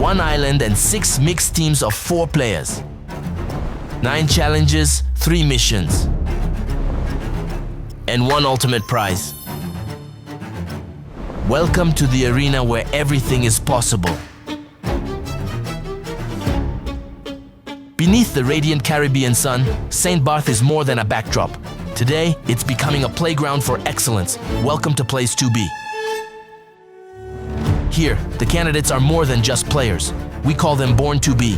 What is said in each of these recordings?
1 island and 6 mixed teams of 4 players. 9 challenges, 3 missions, and 1 ultimate prize. Welcome to the arena where everything is possible. Beneath the radiant Caribbean sun, Saint Barth is more than a backdrop. Today, it's becoming a playground for excellence. Welcome to Plays2B. Here, the candidates are more than just players. We call them born to be.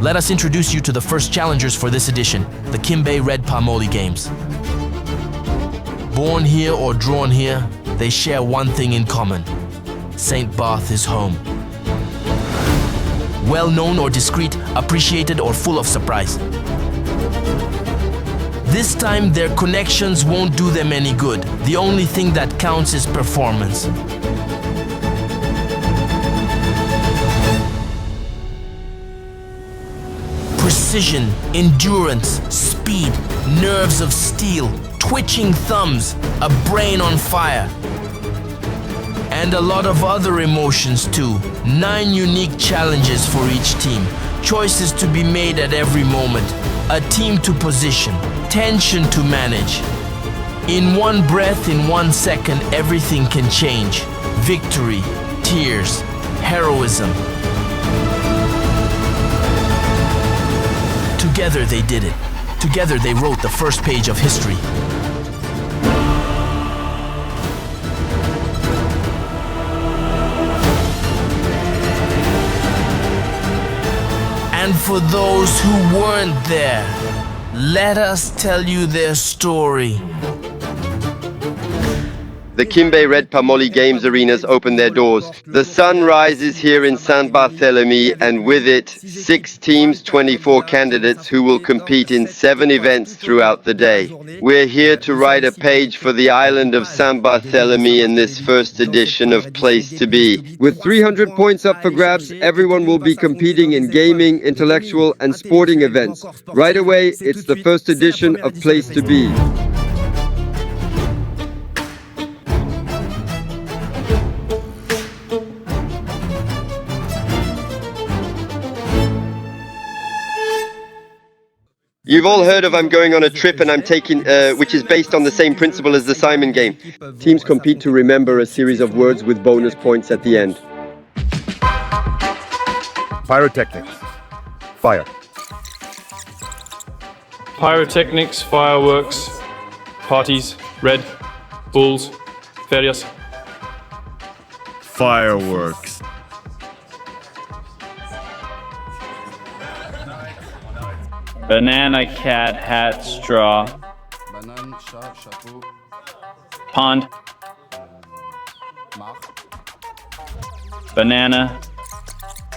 Let us introduce you to the first challengers for this edition, the Kimbé Red Moli games. Born here or drawn here, they share one thing in common. Saint Barth is home. Well-known or discreet, appreciated or full of surprise. This time, their connections won't do them any good. The only thing that counts is performance. Precision, endurance, speed, nerves of steel, twitching thumbs, a brain on fire. And a lot of other emotions too. 9 unique challenges for each team. Choices to be made at every moment. A team to position. Tension to manage. In one breath, in 1 second, everything can change. Victory, tears, heroism. Together they did it. Together they wrote the first page of history. And for those who weren't there, let us tell you their story. The Kimbé Red Moli Games arenas open their doors. The sun rises here in Saint-Barthélemy, and with it, 6 teams, 24 candidates who will compete in 7 events throughout the day. We're here to write a page for the island of Saint-Barthélemy in this first edition of Plays2B. With 300 points up for grabs, everyone will be competing in gaming, intellectual and sporting events. Right away, it's the first edition of Plays2B. You've all heard of I'm going on a trip and I'm taking, which is based on the same principle as the Simon game. Teams compete to remember a series of words with bonus points at the end. Pyrotechnics. Fire. Pyrotechnics, fireworks, parties, red, bulls, ferias. Fireworks. Banana, cat, hat, straw. Pond. Banana.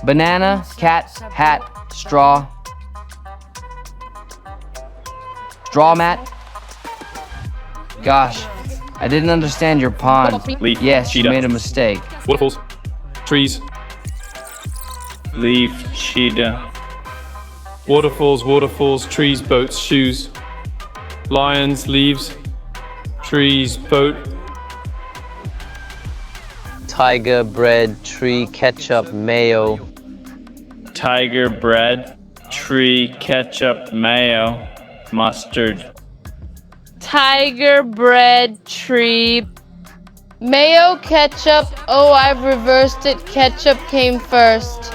Banana, cat, hat, straw. Straw mat. Gosh, I didn't understand your pond. Leaf. Yes, cheetah. you made a mistake. Waterfalls, trees. Leaf, cheetah. Waterfalls, waterfalls, trees, boats, shoes. Lions, leaves, trees, boat. Tiger, bread, tree, ketchup, mayo. Tiger, bread, tree, ketchup, mayo, mustard. Tiger, bread, tree, mayo, ketchup. Oh, I've reversed it. Ketchup came first.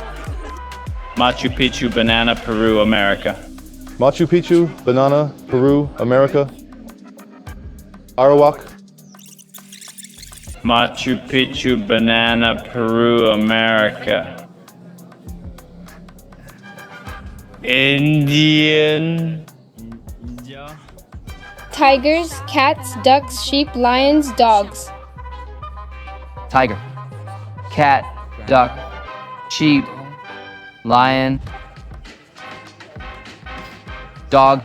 Machu Picchu, banana, Peru, America. Machu Picchu, banana, Peru, America. Arawak. Machu Picchu, banana, Peru, America. Indian. Tigers, cats, ducks, sheep, lions, dogs. Tiger, cat, duck, sheep, lion, dog,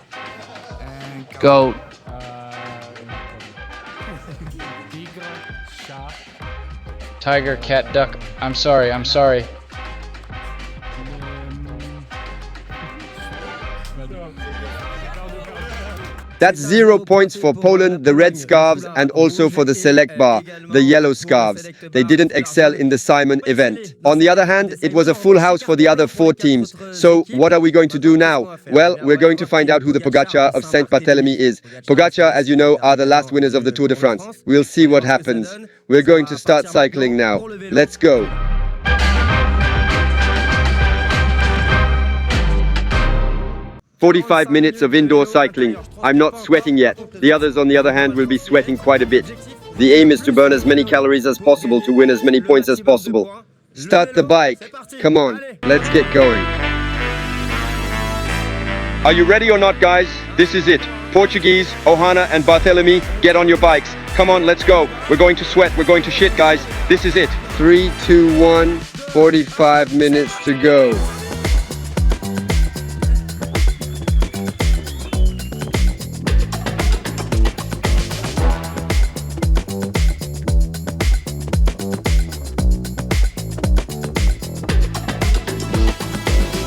goat. Tiger, cat, duck. I'm sorry. That's 0 points for Poland, the red scarves, and also for the select bar, the yellow scarves. They didn't excel in the Simon event. On the other hand, it was a full house for the other 4 teams. So what are we going to do now? Well, we're going to find out who the Pogacar of Saint-Barthélemy is. Pogacar, as you know, are the last winners of the Tour de France. We'll see what happens. We're going to start cycling now. Let's go. "45 minutes of indoor cycling. I'm not sweating yet. The others, on the other hand, will be sweating quite a bit. The aim is to burn as many calories as possible to win as many points as possible. Start the bike. Come on, let's get going. Are you ready or not, guys? This is it. Portuguese, Ohana and Barthélemy, get on your bikes. Come on, let's go. We're going to sweat, we're going to shit, guys. This is it. 3, 2, 1, 45 minutes to go.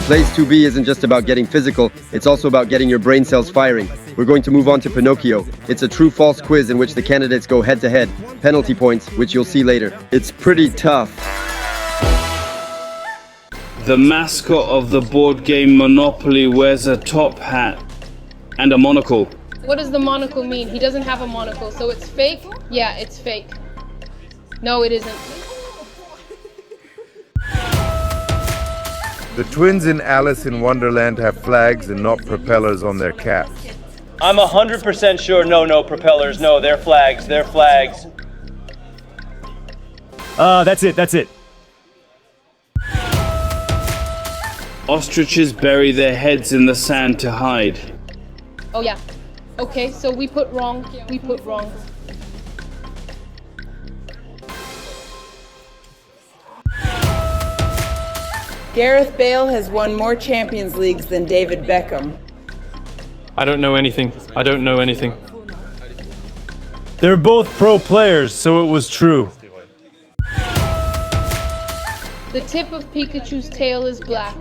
Plays2B isn't just about getting physical, it's also about getting your brain cells firing. We're going to move on to Pinocchio. It's a true-false quiz in which the candidates go head-to-head. Penalty points, which you'll see later. It's pretty tough. The mascot of the board game Monopoly wears a top hat and a monocle. What does the monocle mean? He doesn't have a monocle, so it's fake? Yeah, it's fake. No, it isn't. The twins in Alice in Wonderland have flags and not propellers on their caps. I'm 100% sure no propellers, no, they're flags. That's it. Ostriches bury their heads in the sand to hide. Oh yeah. Okay, so we put wrong. Gareth Bale has won more Champions Leagues than David Beckham. I don't know anything. They're both pro players, so it was true. The tip of Pikachu's tail is black.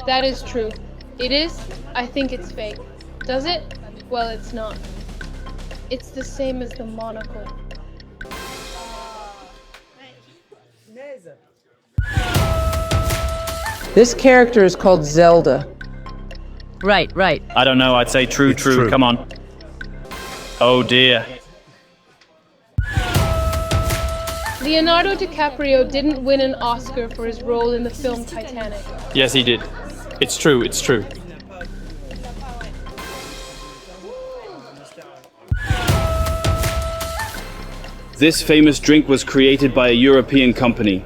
That is true. It is? I think it's fake. Does it? Well, it's not. It's the same as the monocle. This character is called Zelda. Right. I don't know, I'd say true. Come on. Oh dear. Leonardo DiCaprio didn't win an Oscar for his role in the film Titanic. Yes, he did. It's true. This famous drink was created by a European company.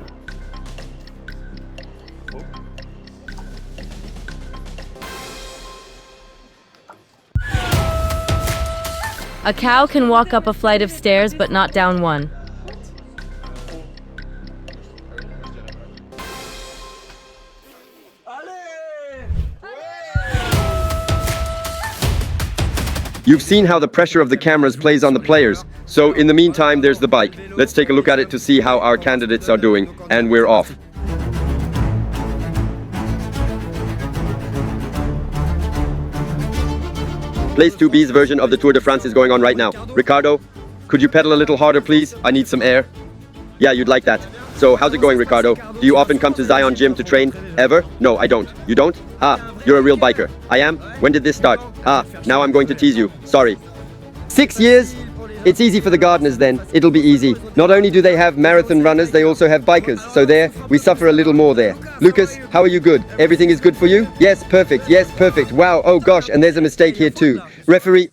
A cow can walk up a flight of stairs, but not down one. You've seen how the pressure of the cameras plays on the players. So in the meantime, there's the bike. Let's take a look at it to see how our candidates are doing. And we're off. Plays2B's version of the Tour de France is going on right now. Ricardo, could you pedal a little harder, please? I need some air. Yeah, you'd like that. So how's it going, Ricardo? Do you often come to Zion Gym to train? Ever? No, I don't. You don't? Ah, you're a real biker. I am? When did this start? Ah, now I'm going to tease you. Sorry. 6 years? It's easy for the gardeners then. It'll be easy. Not only do they have marathon runners, they also have bikers. So there, we suffer a little more there. Lucas, how are you good? Everything is good for you? Yes, perfect. Wow, oh gosh, and there's a mistake here too. Referee,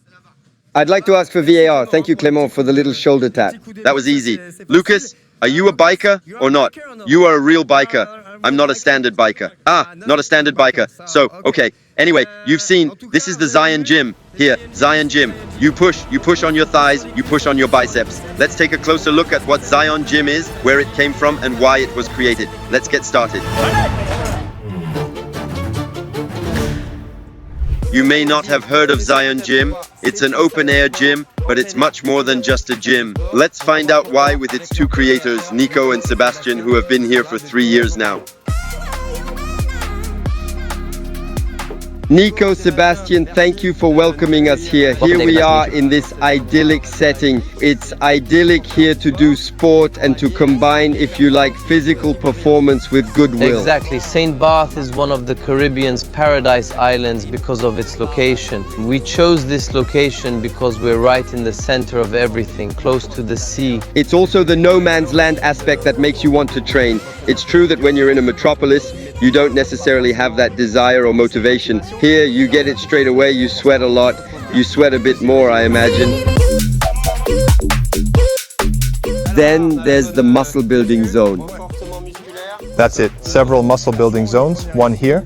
I'd like to ask for VAR. Thank you, Clément, for the little shoulder tap. That was easy. Lucas, are you a biker or not? You are a real biker. I'm not a standard biker. Ah, not a standard biker. So, okay. Anyway, you've seen, this is the Zion Gym. Here, Zion Gym. You push on your thighs, you push on your biceps. Let's take a closer look at what Zion Gym is, where it came from, and why it was created. Let's get started. You may not have heard of Zion Gym. It's an open-air gym, but it's much more than just a gym. Let's find out why with its two creators, Nico and Sebastian, who have been here for 3 years now. Nico, Sebastian, thank you for welcoming us here. Here we are in this idyllic setting. It's idyllic here to do sport and to combine, if you like, physical performance with goodwill. Exactly. Saint Barth is one of the Caribbean's paradise islands because of its location. We chose this location because we're right in the center of everything, close to the sea. It's also the no man's land aspect that makes you want to train. It's true that when you're in a metropolis, you don't necessarily have that desire or motivation. Here, you get it straight away. You sweat a lot. You sweat a bit more, I imagine. Then there's the muscle building zone. That's it. Several muscle building zones. One here.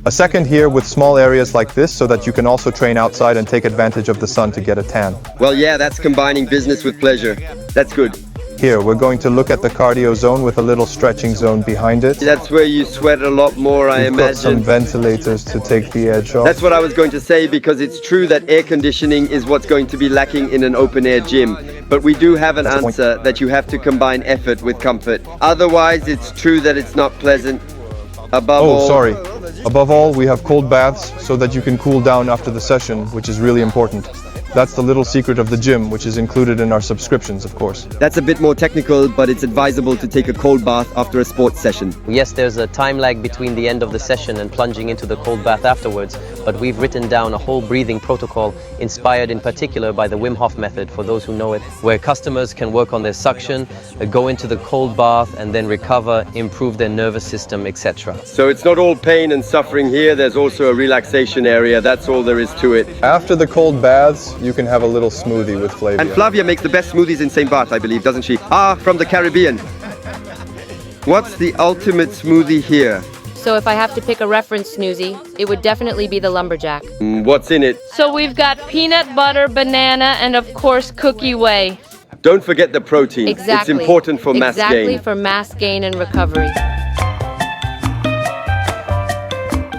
A second here with small areas like this so that you can also train outside and take advantage of the sun to get a tan. Well, yeah, that's combining business with pleasure. That's good. Here, we're going to look at the cardio zone with a little stretching zone behind it. That's where you sweat a lot more, I imagine. We've got some ventilators to take the edge off. That's what I was going to say, because it's true that air conditioning is what's going to be lacking in an open-air gym. But we do have an answer that you have to combine effort with comfort. Otherwise, it's true that it's not pleasant. Above all, we have cold baths so that you can cool down after the session, which is really important. That's the little secret of the gym, which is included in our subscriptions, of course. That's a bit more technical, but it's advisable to take a cold bath after a sports session. Yes, there's a time lag between the end of the session and plunging into the cold bath afterwards, but we've written down a whole breathing protocol inspired in particular by the Wim Hof method, for those who know it, where customers can work on their suction, go into the cold bath and then recover, improve their nervous system, etc. So it's not all pain and suffering here, there's also a relaxation area, that's all there is to it. After the cold baths, you can have a little smoothie with Flavia. And Flavia makes the best smoothies in Saint Barth, I believe, doesn't she? Ah, from the Caribbean. What's the ultimate smoothie here? So if I have to pick a reference snoozy, it would definitely be the lumberjack. What's in it? So we've got peanut butter, banana, and of course cookie whey. Don't forget the protein. Exactly. It's important for mass gain. Exactly, for mass gain and recovery.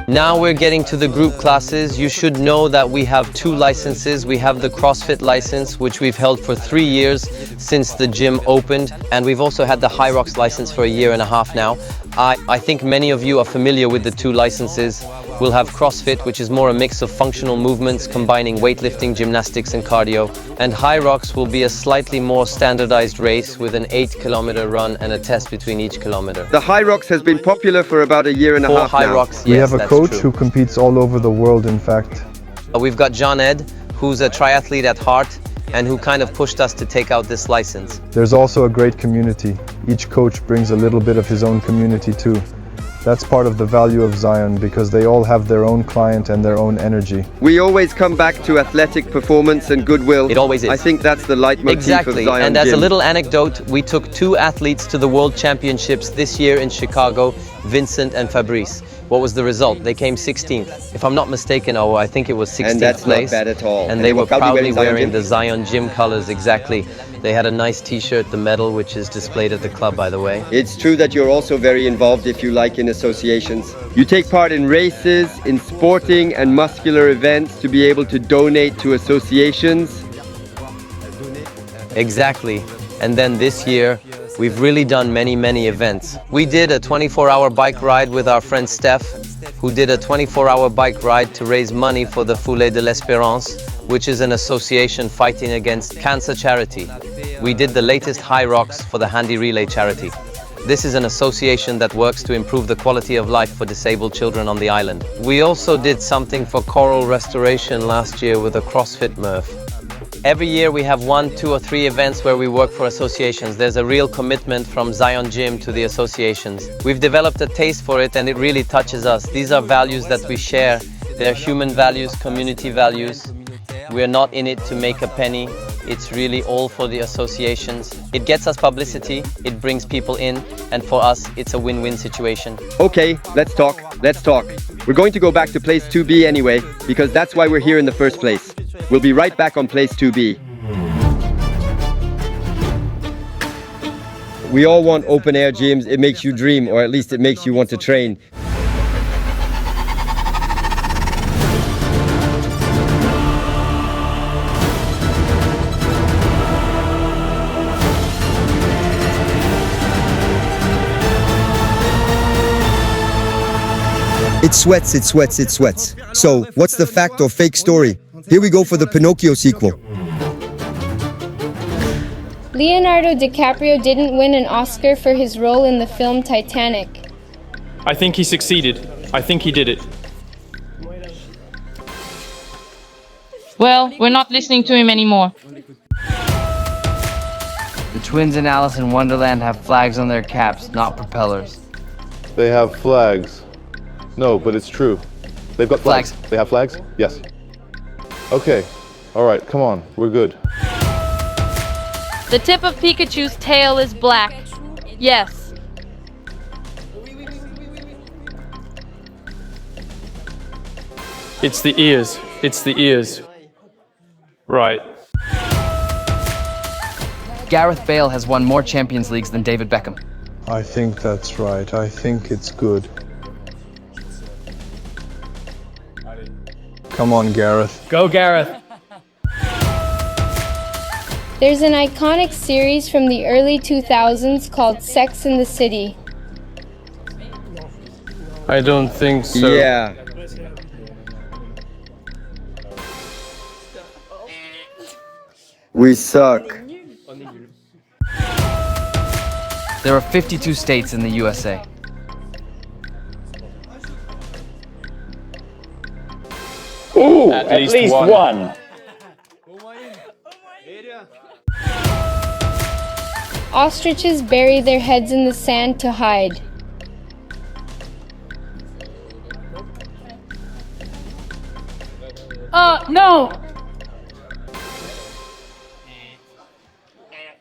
Now we're getting to the group classes. You should know that we have 2 licenses. We have the CrossFit license, which we've held for 3 years since the gym opened. And we've also had the High Rocks license for 1.5 years now. I think many of you are familiar with the 2 licenses. We'll have CrossFit, which is more a mix of functional movements combining weightlifting, gymnastics and cardio. And High Rocks will be a slightly more standardized race with an 8-kilometer run and a test between each kilometer. The High Rocks has been popular for about 1.5 years now. High Rocks, we yes, have a coach who competes all over the world, in fact. We've got John Ed, who's a triathlete at heart and who kind of pushed us to take out this license. There's also a great community. Each coach brings a little bit of his own community too. That's part of the value of Zion, because they all have their own client and their own energy. We always come back to athletic performance and goodwill. It always is. I think that's the leitmotif exactly. of Zion And as Gym. a little anecdote, we took 2 athletes to the World Championships this year in Chicago, Vincent and Fabrice. What was the result? They came 16th. If I'm not mistaken, I think it was 16th and that's place. Not bad at all. And they were proudly wearing the Zion Zion Gym colors, exactly. They had a nice t-shirt, the medal, which is displayed at the club, by the way. It's true that you're also very involved, if you like, in associations. You take part in races, in sporting and muscular events to be able to donate to associations. Exactly. And then this year, we've really done many events. We did a 24-hour bike ride with our friend Steph, who did a 24-hour bike ride to raise money for the Foulée de l'Espérance, which is an association fighting against cancer charity. We did the latest High Rocks for the Handy Relay charity. This is an association that works to improve the quality of life for disabled children on the island. We also did something for coral restoration last year with a CrossFit Murph. Every year we have 1, 2 or 3 events where we work for associations. There's a real commitment from Zion Gym to the associations. We've developed a taste for it and it really touches us. These are values that we share. They're human values, community values. We're not in it to make a penny. It's really all for the associations. It gets us publicity, it brings people in, and for us, it's a win-win situation. Okay, let's talk. We're going to go back to Plays2B anyway, because that's why we're here in the first place. We'll be right back on Plays2B. We all want open-air gyms. It makes you dream, or at least it makes you want to train. It sweats, it sweats, it sweats. So, what's the fact or fake story? Here we go for the Pinocchio sequel. Leonardo DiCaprio didn't win an Oscar for his role in the film Titanic. I think he succeeded. I think he did it. Well, we're not listening to him anymore. The twins in Alice in Wonderland have flags on their caps, not propellers. They have flags. No, but it's true. They've got flags. They have flags? Yes. Okay. All right, come on. We're good. The tip of Pikachu's tail is black. Yes. It's the ears. It's the ears. Right. Gareth Bale has won more Champions Leagues than David Beckham. I think that's right. I think it's good. Come on, Gareth. Go, Gareth. There's an iconic series from the early 2000s called Sex and the City. I don't think so. Yeah. We suck. There are 52 states in the USA. Ooh, at least one. Ostriches bury their heads in the sand to hide. No!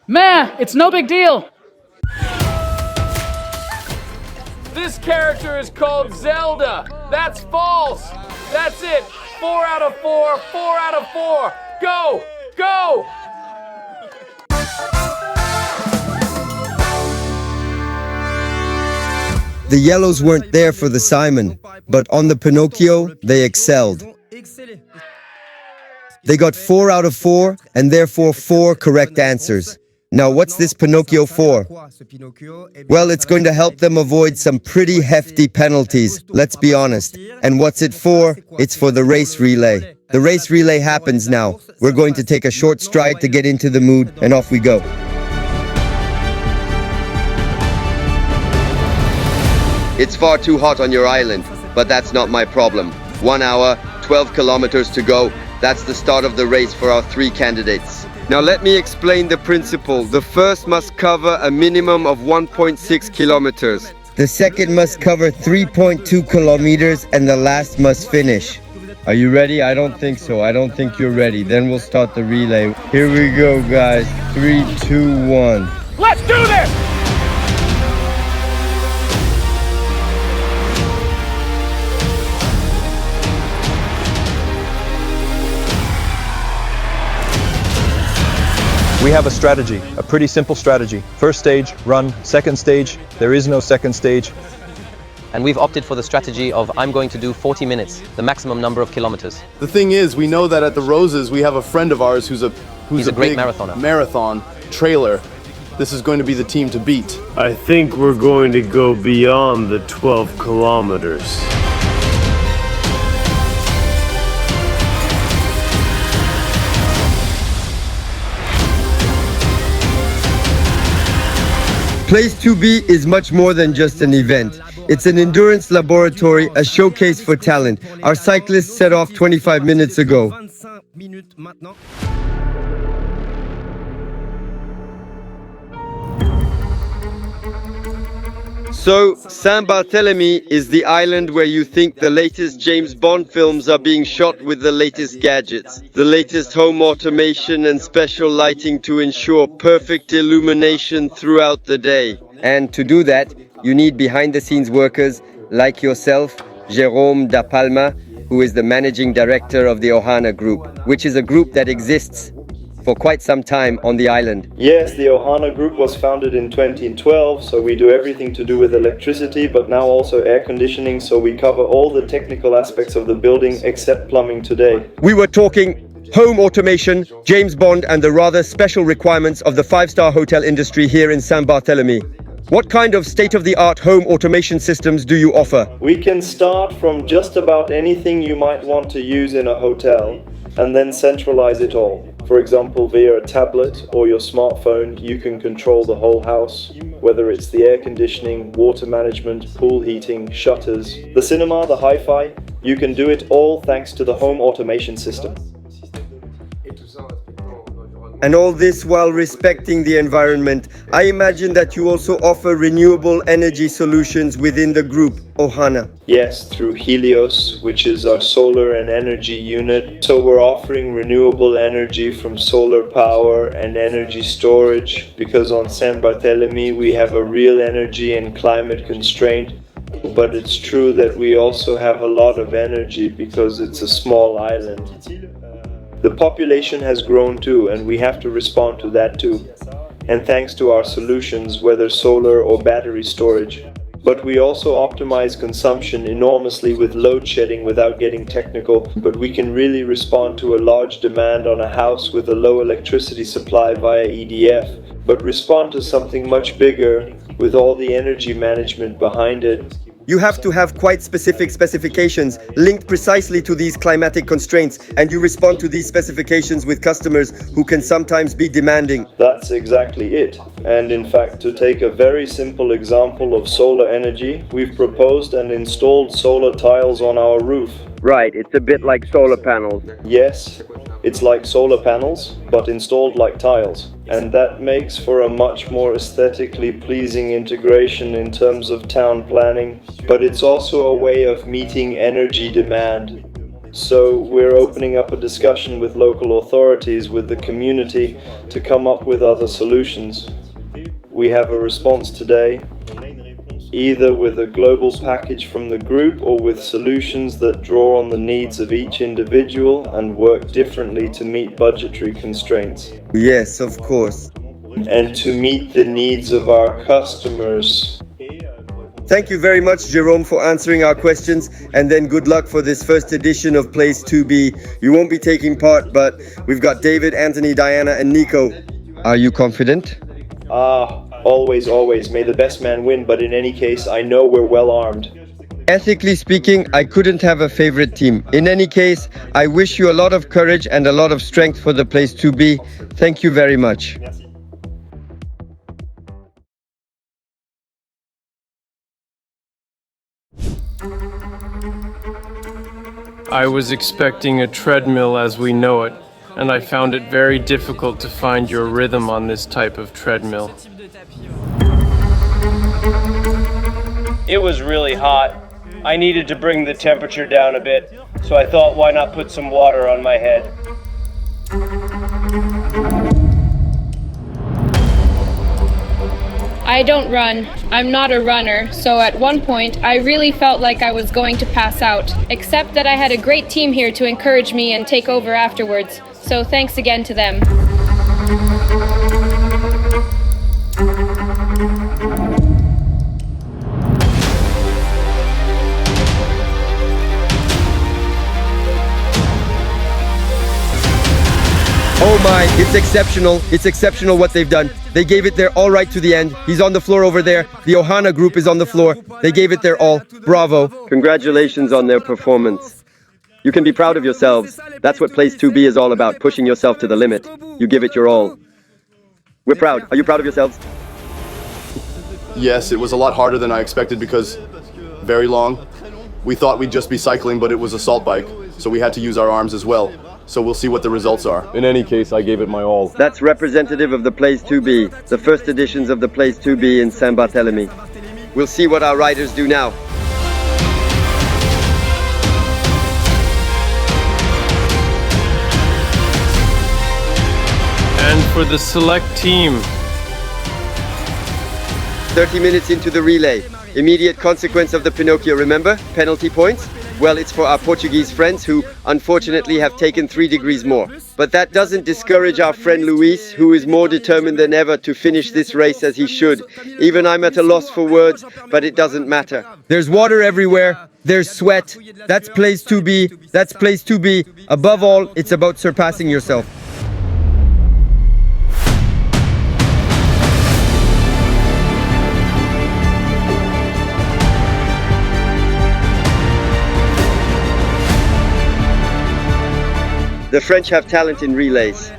Meh, it's no big deal. This character is called Zelda. That's false. That's it. 4 out of 4. 4 out of 4. Go. Go. The yellows weren't there for the Simon, but on the Pinocchio, they excelled. They got 4 out of 4, and therefore 4 correct answers. Now, what's this Pinocchio for? Well, it's going to help them avoid some pretty hefty penalties, let's be honest. And what's it for? It's for the race relay. The race relay happens now. We're going to take a short stride to get into the mood, and off we go. It's far too hot on your island, but that's not my problem. 1 hour, 12 kilometers to go. That's the start of the race for our 3 candidates. Now let me explain the principle. The first must cover a minimum of 1.6 kilometers. The second must cover 3.2 kilometers, and the last must finish. Are you ready? I don't think so. I don't think you're ready. Then we'll start the relay. Here we go, guys. 3, 2, 1. Let's do this! We have a strategy, a pretty simple strategy. First stage, run. Second stage, there is no second stage. And we've opted for the strategy of I'm going to do 40 minutes, the maximum number of kilometers. The thing is, we know that at the Roses we have a friend of ours who's a great big marathoner. Marathon trailer. This is going to be the team to beat. I think we're going to go beyond the 12 kilometers. Plays2B is much more than just an event. It's an endurance laboratory, a showcase for talent. Our cyclists set off 25 minutes ago. So, Saint-Barthélemy is the island where you think the latest James Bond films are being shot with the latest gadgets, the latest home automation and special lighting to ensure perfect illumination throughout the day. And to do that, you need behind-the-scenes workers like yourself, Jérôme da Palma, who is the managing director of the Ohana Group, which is a group that exists for quite some time on the island. Yes, the Ohana Group was founded in 2012, so we do everything to do with electricity, but now also air conditioning, so we cover all the technical aspects of the building except plumbing today. We were talking home automation, James Bond, and the rather special requirements of the 5-star hotel industry here in Saint-Barthélemy. What kind of state-of-the-art home automation systems do you offer? We can start from just about anything you might want to use in a hotel and then centralize it all. For example, via a tablet or your smartphone, you can control the whole house, whether it's the air conditioning, water management, pool heating, shutters, the cinema, the hi-fi. You can do it all thanks to the home automation system. And all this while respecting the environment. I imagine that you also offer renewable energy solutions within the group, Ohana. Yes, through Helios, which is our solar and energy unit. So we're offering renewable energy from solar power and energy storage, because on Saint-Barthélemy we have a real energy and climate constraint. But it's true that we also have a lot of energy because it's a small island. The population has grown too, and we have to respond to that too. And thanks to our solutions, whether solar or battery storage. But we also optimize consumption enormously with load shedding without getting technical, but we can really respond to a large demand on a house with a low electricity supply via EDF, but respond to something much bigger with all the energy management behind it. You have to have quite specific specifications linked precisely to these climatic constraints, and you respond to these specifications with customers who can sometimes be demanding. That's exactly it. And in fact, to take a very simple example of solar energy, we've proposed and installed solar tiles on our roof. Right, it's a bit like solar panels. Yes, it's like solar panels, but installed like tiles. And that makes for a much more aesthetically pleasing integration in terms of town planning. But it's also a way of meeting energy demand. So we're opening up a discussion with local authorities, with the community, to come up with other solutions. We have a response today, either with a global package from the group or with solutions that draw on the needs of each individual and work differently to meet budgetary constraints. Yes, of course. And to meet the needs of our customers. Thank you very much, Jerome, for answering our questions, and then good luck for this first edition of Plays2B. You won't be taking part, but we've got David, Anthony, Diana, and Nico. Are you confident? Always, always. May the best man win, but in any case, I know we're well armed. Ethically speaking, I couldn't have a favorite team. In any case, I wish you a lot of courage and a lot of strength for the Plays2B. Thank you very much. I was expecting a treadmill as we know it, and I found it very difficult to find your rhythm on this type of treadmill. It was really hot. I needed to bring the temperature down a bit, so I thought, why not put some water on my head? I don't run. I'm not a runner, so at one point I really felt like I was going to pass out, except that I had a great team here to encourage me and take over afterwards, so thanks again to them. Oh my, it's exceptional. It's exceptional what they've done. They gave it their all right to the end. He's on the floor over there. The Ohana group is on the floor. They gave it their all. Bravo. Congratulations on their performance. You can be proud of yourselves. That's what Plays2B is all about, pushing yourself to the limit. You give it your all. We're proud. Are you proud of yourselves? Yes, it was a lot harder than I expected because very long. We thought we'd just be cycling, but it was a salt bike, so we had to use our arms as well. So we'll see what the results are. In any case, I gave it my all. That's representative of the Plays2B, the first editions of the Plays2B in Saint-Barthélemy. We'll see what our riders do now. And for the select team. 30 minutes into the relay. Immediate consequence of the Pinocchio, remember? Penalty points? Well, it's for our Portuguese friends who, unfortunately, have taken 3 degrees more. But that doesn't discourage our friend Luis, who is more determined than ever to finish this race as he should. Even I'm at a loss for words, but it doesn't matter. There's water everywhere. There's sweat. That's Plays2B. That's Plays2B. Above all, it's about surpassing yourself. The French have talent in relays.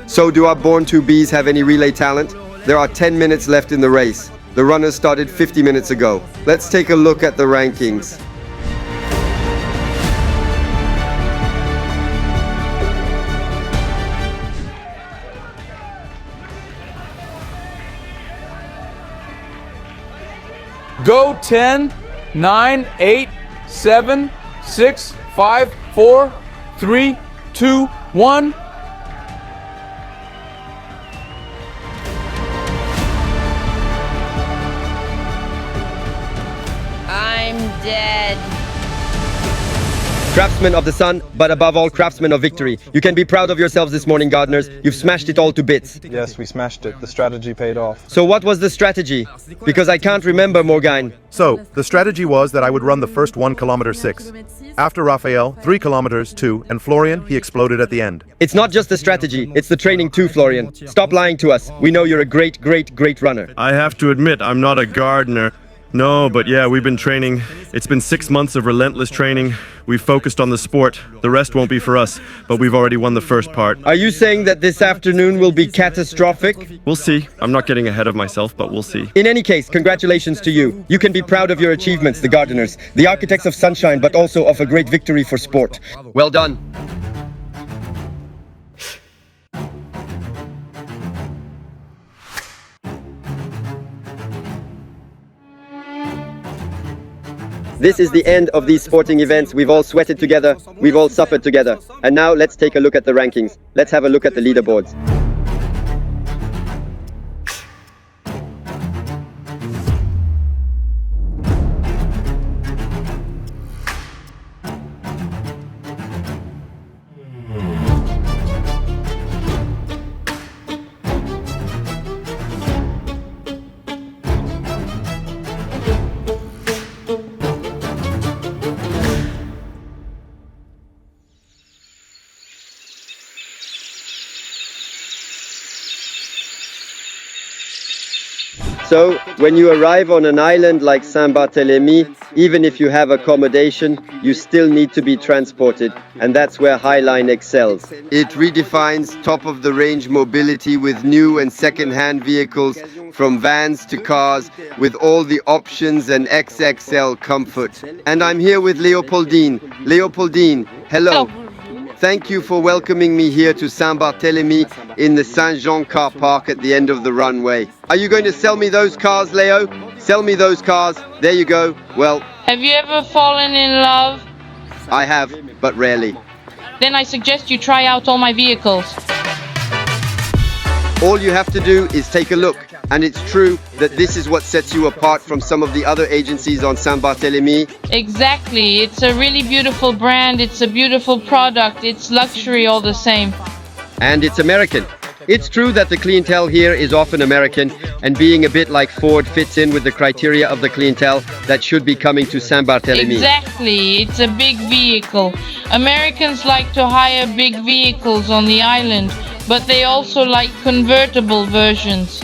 So do our Born2Bs have any relay talent? There are 10 minutes left in the race. The runners started 50 minutes ago. Let's take a look at the rankings. Go 10, 9, 8, 7, 6, 5, 4, 3, 2, 1. I'm dead. Craftsmen of the sun, but above all, craftsmen of victory. You can be proud of yourselves this morning, gardeners. You've smashed it all to bits. Yes, we smashed it. The strategy paid off. So what was the strategy? Because I can't remember, Morgane. So, the strategy was that I would run the first 1 kilometer 6. After Raphael, 3 kilometers 2, and Florian, he exploded at the end. It's not just the strategy, it's the training too, Florian. Stop lying to us. We know you're a great, great, great runner. I have to admit, I'm not a gardener. No, but yeah, we've been training. It's been 6 months of relentless training. We've focused on the sport. The rest won't be for us, but we've already won the first part. Are you saying that this afternoon will be catastrophic? We'll see. I'm not getting ahead of myself, but we'll see. In any case, congratulations to you. You can be proud of your achievements, the gardeners, the architects of sunshine, but also of a great victory for sport. Well done. This is the end of these sporting events. We've all sweated together, we've all suffered together. And now let's take a look at the rankings. Let's have a look at the leaderboards. So, when you arrive on an island like Saint-Barthélemy, even if you have accommodation, you still need to be transported, and that's where Highline excels. It redefines top-of-the-range mobility with new and second-hand vehicles, from vans to cars, with all the options and XXL comfort. And I'm here with Leopoldine. Leopoldine, hello. Thank you for welcoming me here to Saint-Barthélemy in the Saint-Jean car park at the end of the runway. Are you going to sell me those cars, Leo? Sell me those cars. There you go. Well... Have you ever fallen in love? I have, but rarely. Then I suggest you try out all my vehicles. All you have to do is take a look. And it's true that this is what sets you apart from some of the other agencies on Saint-Barthélemy. Exactly. It's a really beautiful brand. It's a beautiful product. It's luxury all the same. And it's American. It's true that the clientele here is often American, and being a bit like Ford fits in with the criteria of the clientele that should be coming to Saint-Barthélemy. Exactly. It's a big vehicle. Americans like to hire big vehicles on the island, but they also like convertible versions.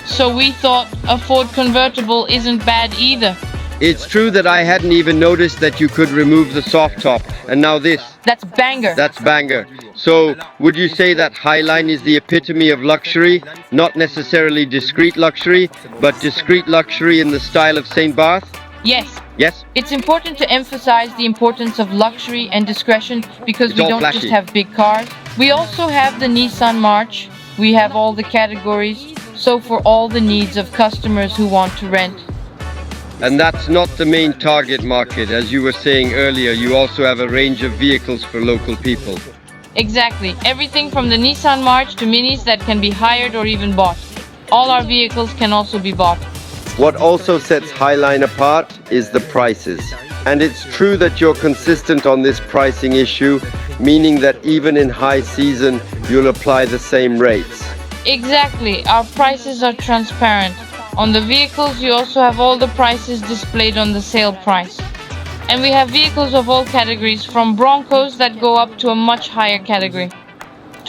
So we thought a Ford convertible isn't bad either. It's true that I hadn't even noticed that you could remove the soft top, and now this. That's banger. That's banger. So, would you say that Highline is the epitome of luxury? Not necessarily discreet luxury, but discreet luxury in the style of Saint Barth? Yes. Yes? It's important to emphasize the importance of luxury and discretion because we don't just have big cars. We also have the Nissan March. We have all the categories. So for all the needs of customers who want to rent. And that's not the main target market. As you were saying earlier, you also have a range of vehicles for local people. Exactly. Everything from the Nissan March to minis that can be hired or even bought. All our vehicles can also be bought. What also sets Highline apart is the prices. And it's true that you're consistent on this pricing issue, meaning that even in high season, you'll apply the same rates. Exactly. Our prices are transparent. On the vehicles, you also have all the prices displayed on the sale price. And we have vehicles of all categories, from Broncos that go up to a much higher category,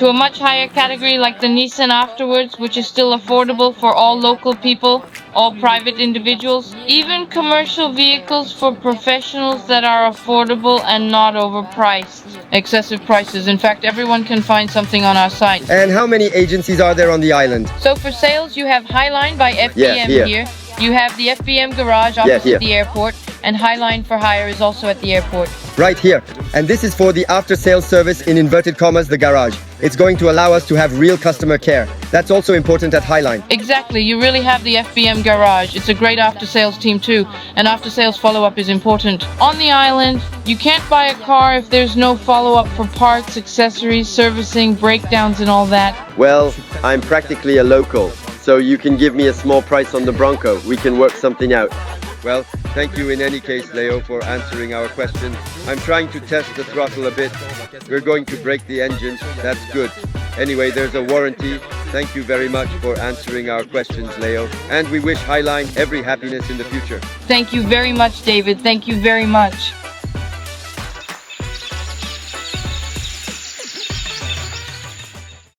to a much higher category like the Nissan afterwards, which is still affordable for all local people, all private individuals, even commercial vehicles for professionals that are affordable and not overpriced. Excessive prices. In fact, everyone can find something on our site. And how many agencies are there on the island? So for sales, you have Highline by FBM here. You have the FBM garage opposite the airport, and Highline for Hire is also at the airport. Right here. And this is for the after-sales service, in inverted commas, the garage. It's going to allow us to have real customer care. That's also important at Highline. Exactly. You really have the FBM garage. It's a great after-sales team too, and after-sales follow-up is important. On the island, you can't buy a car if there's no follow-up for parts, accessories, servicing, breakdowns and all that. Well, I'm practically a local, so you can give me a small price on the Bronco. We can work something out. Well, thank you in any case, Leo, for answering our questions. I'm trying to test the throttle a bit. We're going to break the engine. That's good. Anyway, there's a warranty. Thank you very much for answering our questions, Leo. And we wish Highline every happiness in the future. Thank you very much, David. Thank you very much.